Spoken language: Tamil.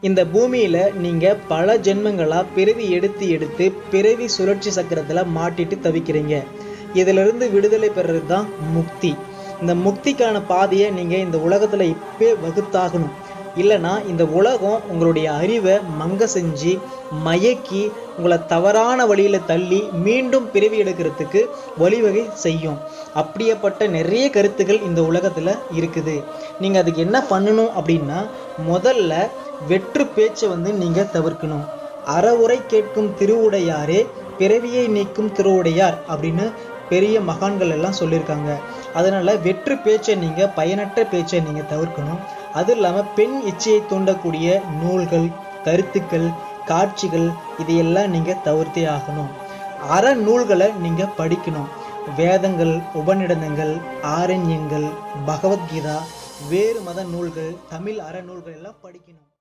இந்த பூமியில நீங்க பல ஜென்மங்களா பிறவி எடுத்து எடுத்து பிறவி சுழற்சி சக்கரத்துல மாட்டிட்டு தவிக்கிறீங்க. இதிலிருந்து விடுதலை பெறது தான் முக்தி. இந்த முக்திக்கான பாதையை நீங்க இந்த உலகத்துல இப்பே வகுத்தாகணும். இல்லைன்னா இந்த உலகம் உங்களுடைய அறிவை மங்க செஞ்சு மயக்கி உங்களை தவறான வழியில தள்ளி மீண்டும் பிறவி எடுக்கிறதுக்கு வழிவகை செய்யும். அப்படியேப்பட்ட நிறைய கருத்துக்கள் இந்த உலகத்துல இருக்குது. நீங்க அதுக்கு என்ன பண்ணணும் அப்படின்னா, முதல்ல வெற்று பேச்சை நீங்க தவிர்க்கணும். அறவுரை கேட்கும் திருவுடையாரே பிறவியை நீக்கும் திருவுடையார் அப்படின்னு பெரிய மகான்கள் எல்லாம் சொல்லியிருக்காங்க. அதனால வெற்று பேச்சை நீங்க பயனற்ற பேச்சை நீங்க தவிர்க்கணும். அது இல்லாமல் பெண் இச்சையை தூண்டக்கூடிய நூல்கள், கருத்துக்கள், காட்சிகள் இதையெல்லாம் நீங்க தவிர்த்தே ஆகணும். அற நூல்களை நீங்க படிக்கணும். வேதங்கள், உபநிடதங்கள், ஆரண்யங்கள், பகவத்கீதா, வேறு மத நூல்கள், தமிழ் அற நூல்கள் எல்லாம் படிக்கணும்.